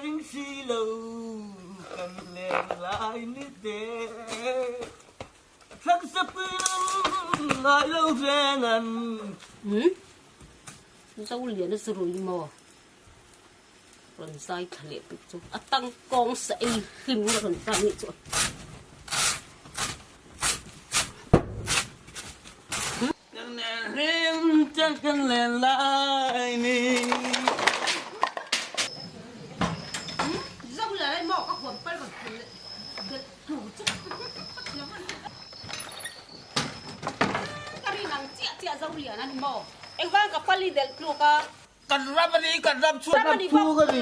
rinh xì lâu cần lên lại nít đê khắc sắp lại lâu rèn ăn dâu liền nó rồi mò còn dai thề bị chỗ tăng con sẽ khim nó còn dai bị chỗ riêng chắc cần lên lại nì dâu là mò các hồn bay còn thủ chất cái này chia dâu liền ăn mò em vang cái pali del pluka cần rap suốt rap thu cái gì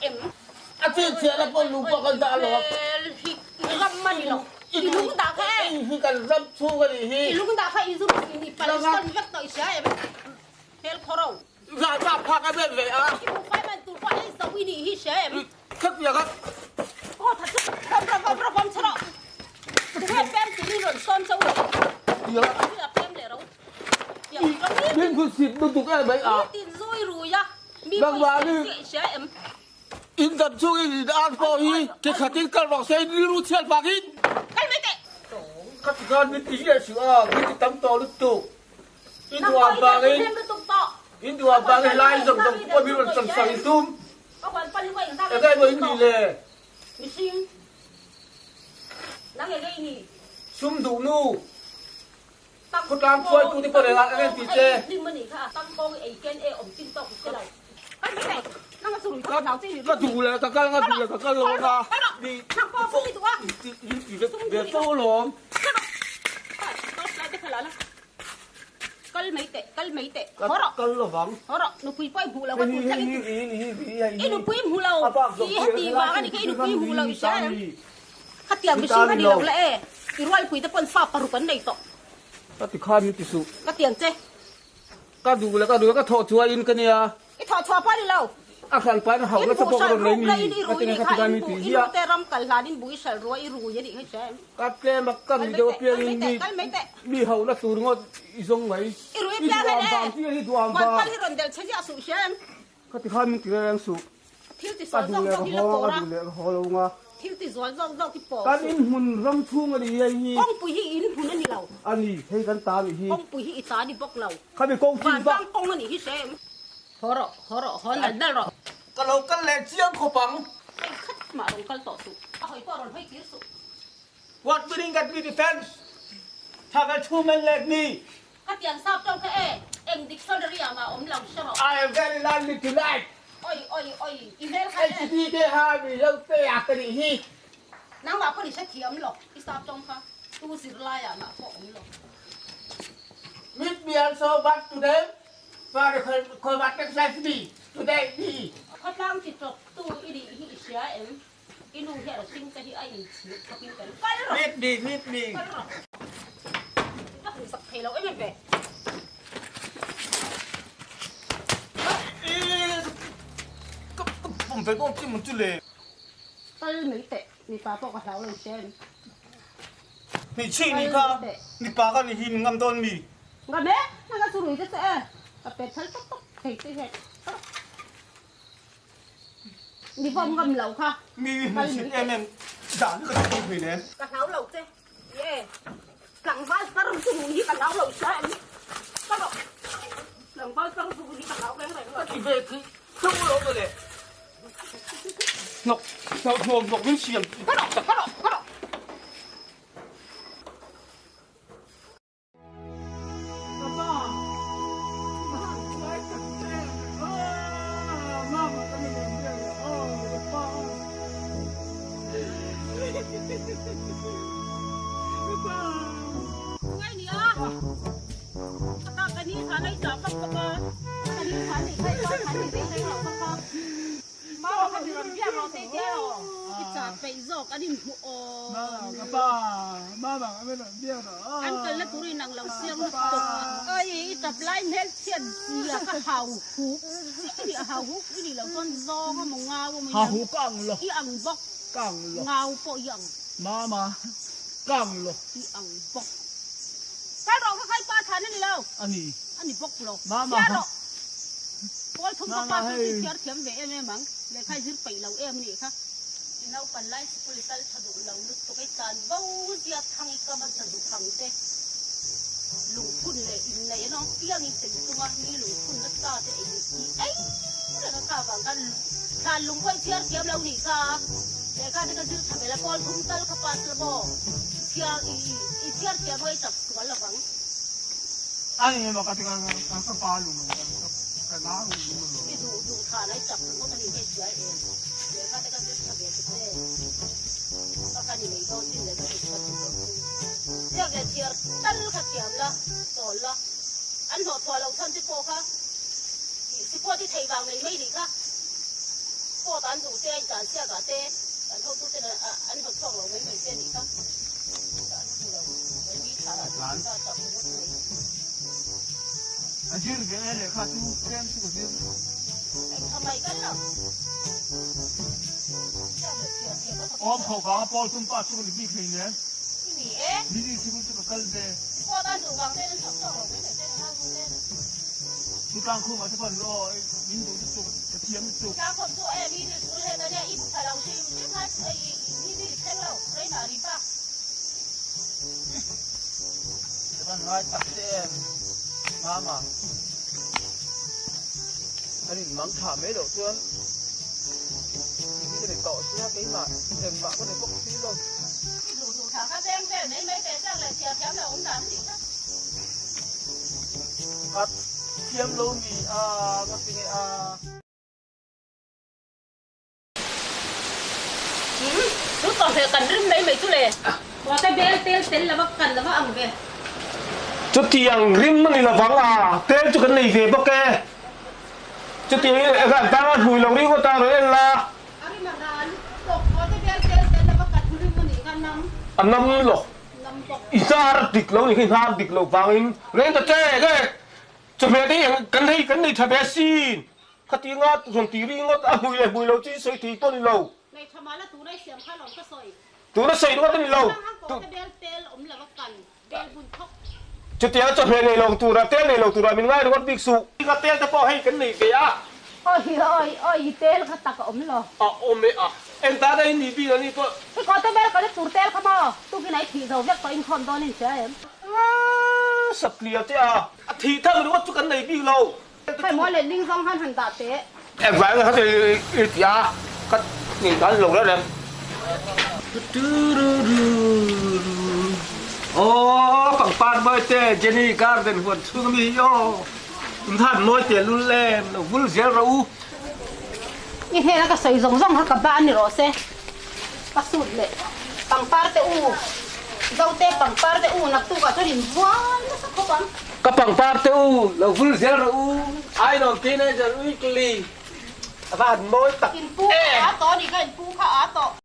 em à chuyện là con lũ con đã lọ găm mà đi lọ ilung ta khai cần rap thu cái gì ilung ta khai ilung ini Palestine vắt tới xe em hel khoro ra phá cái bên vậy à cái phải mà tụi phải sao ini hi xe em khất việc á ô thật sự không sao đâu tụi em tụi đi rồi son sâu rồi em để đâu bên cứ xịt đôi tụi cái vậy à tin rồi á vâng và đi in tập trung thì đã có hi cái khát tin cần vào xe đi rút xe vào hi cái mấy tệ khát con biết tí là sữa biết tắm to lúc tụ in đùa vào đi in đùa vào cái lai rộng qua biết là sầm sầm tum cái cái mới gì lệ sum đủ nu có làm phơi tu thì có để lại cái gì thế nó đủ là các con luôn à đi về phố luôn cân mấy tệ khó rồi cân là vắng khó rồi nó quý quay hù lâu cái hù chân ít nó quý hù lâu đi hết đi vào cái nó quý hù lâu sao khát tiền cái gì mà đi lâu lẽ cái loại quý tập quân pháp paru vấn này to cái thì khai như tí su cái tiền chứ cái đủ là cái thọ chúa in cái này à cái thọ chúa bao đi lâu à khăn phải nó hỏng nó sắp bốc rồi lấy mì cái tiền cái tiền mì tí à cái ram cả là đi bùi sợi ruồi ruồi vậy đi hết xem cái mà cần điều tiền mì hậu nó sụt ngon giống vậy ruồi bia này cái đồ mà phải rồi để chơi ra sụt xem cái thì khai mình thì đang sụt thiếu thì sót rong rong đi là cổ ra hồ luôn à thiếu thì rong rong cái cổ cái in hun rong chung cái gì vậy ông bùi hi in hun anh đi lâu anh đi hay cái ta đi ông bùi hi ta đi bốc lâu cái bị công phu và công anh đi xem khó là đal rồi cái lâu cái lẹ chiang khó bằng cái khất mà đồng cái tổ sụ hỏi qua rồi phải kia sụ what we got we defense thằng cái chu men lẹ đi cái tiền sắp trong cái em dictionary mà ông lòng sao I am very lonely tonight ôi email cái gì thế ha vì lâu tê à cái gì hi nắng vào có đi sẽ thiểm lọ cái sắp trong ha tu sửa lại à mà có ông lọ meet me also back today và khởi bắt cái sai gì today điเขาตั้งจิตจดตู้อีดีอีเสียเอ็มอีนูเหี้ยสิ่งที่ไอ้เขาพิมพ์กันก็ได้หรอ meet me ก็คือสักเพลเราไอ้แม่เป็ดก็ผมไปก็จิ้มมันจุเลย ก็ไม่เตะมีปลาปอกกระเท้าเลยเช่น นี่ชี้นี่ค่ะนี่ปลาก็นี่หินงำต้นมี งั้นเนี่ยนั่นก็สุรุ่ยจะเตะกับเป็ดทั้งตุ๊กเฮ้ยนี่พ่อมึงกำเหลาค่ะ มีชิ้นเอ็มด่านี่ก็จะกินไปเนี่ย กระเท้าเหลาเจ้เย่หลังบ้านก็ต้องสุรุ่ยกระเท้าเหลาใช่ก็บอกหลังบ้านก็ต้องสุรุ่ยกระเท้าแรงๆ ก็ที่เบคือสู้รบเลยนกเราทวงนกวิ่งเฉียงก็ดอกngay nè cái này thằng này chọn không có cái này thằng này thấy có thằng này thấy không có mà không được làm việc rồi thế rồi cái chả phải rồi cái đi mua màไม่làm việc rồi anh cần là tụi đi nặng lòng xiêm tục ơi tập lại hết tiền gì là cái hào hú cái gì hào hú cái gì là con do có một ngao của mình hào hú căng rồi cái ăn bóc căng rồi ngao bộ dặn mà căng rồi cái ăn bóc cái rồi cái khai ba thằng này đâu anh đi bóc rồi mà Paul thum ka pa tu tiar thiam ve em mang le khai zir pai lo em ni kha nau pan lai school tal thadu lo lut to kai tan bau dia thang ka man thadu thang te lung phun le in le no piang in te tu ma ni lung phun na ta te ai le ka bang kan kan lung khoi tiar thiam lo ni kha le ka te ka zir thabe la Paul thum tal ka pa la bo tiar i tiar thiam wei tap tu la bang ai mà cái ba luôn cái lá luôn cái đủ thà lấy chặt nó cái gì cái chuyện em để các cái biết là biết thế các cái gì đó thì là cái chuyện đó cái chuyện tân cái chuyện là rồi là anh họ thua lâu thân thì cô ha thì cô thì thầy vàng này mấy đi ha cô ta anh đủ xe anh trả xe cả xe anh không tu thế là anh họ thua lâu mấy xe đi ha anh thua lâu mấy đi thà là chúng ta tập một người anh chưa cái này để khai tu xem tu cái gìทำไมกันล่ะ ôm khẩu cá Paul tung pa xuống đi phi nhé ที่นี่เอ๊ะ đi đi xem cái cái gì พ่อตาสูงวางเต้นชอบชอบไม่เห็นเต้นห้างเต้น ที่กลางคู่มาที่คนรอมิ้นดูที่จุกกระเทียมจุก ถ้าคนตัวเอ็มีนี่สุดเลยนะเนี่ยอีบุคคลเราชิมชิมให้ไอ้นี่แค่เราไรหนาดีป่ะ แต่มันน้อยตัดเส้นมาอันนี้มังถามไม่ดอกเพื่อนนี่ก็เลยต่อเสื้อไปมาเต็มมาก็เลยพวกซีลง ดูถามข้าแดงแดงไม่แดงจังเลยเชียร์แถมเราองศาสิครับ ครับเทียมลงมีก็เป็นรู้ต่อเหตุกันรึไม่ตัวเลยว่าแต่เบลเต้นแล้วว่ากันแล้วว่าอังเบล จุดที่ยังริมมันนี่ละฟังเต้นจุดกันเลยเฟย์ปะแกจุดที่กันตาหุยลงรีก็ตาเลยล่ะ อันนี้มันการตกว่าแต่เบลเต้นแล้วว่ากันทุเรศมันนี่กันน้ำ อันนั้นหรออีสานดิกเราอีกที่ฮาร์ดิกเราฟังอินเรื่องแต่เจ๊ก็จะเป็นที่กันให้ทำแบบซีนขัดที่งัดส่วนตีรีงัดบุยเราที่สวยที่ต้นเราในธรรมะแล้วตัวได้เสียงข้าหลงก็สวย ตัวนั้นใส่ด้วยต้นเรา ตัวเบลเต้นอมแล้วว่ากันเบลบุญทก จุดที่จะเป็นในเราตัวเราเต้นในเราตัวเราเป็นง่ายด้วยบิ๊กซูที่ก็เต้นจะพอให้กันนี่เกียร์โอ้ยเต้นเขาตักอมเหรอโอ้ไม่เอ็นตาได้นี่พี่แล้วนี่ก็พี่ก็ตัวเบลก็ได้ตัวเต้นเขามาตัวที่ไหนผีเราเรียกตัวอินคอนโดนี่ใช่ไหมสับเลียเจ้าทีถ้ามันว่าจุกันในพี่เราใครมัวเล่นลิงซองหันตาเตะแอบแฝงเขาจะอีกยาก็นี่การลงแล้วเนี่ยโอ้ฝั่งปานเบอร์เต้เจนี่การ์เดนหัวชุ่มมีโย่ท่านน้อยเตี้ยรุ่นเล่มวุ่นเสียรู้นี่เท่แล้วก็ใส่ซองๆกับบ้านนี่หรอเซ่ก็สุดเลยฝั่งปานเตอูเจ้าเต้ฝั่งปานเตอูนักตู้ก็จะดิ่มว้าวนี่สักคนก็ฝั่งปานเตอูเราวุ่นเสียรู้ไอ้น้องกินเนี่ยจะรู้กิลีบ้านน้อยตักกินปูขาต่อนี่ก็กินปูขาต่อ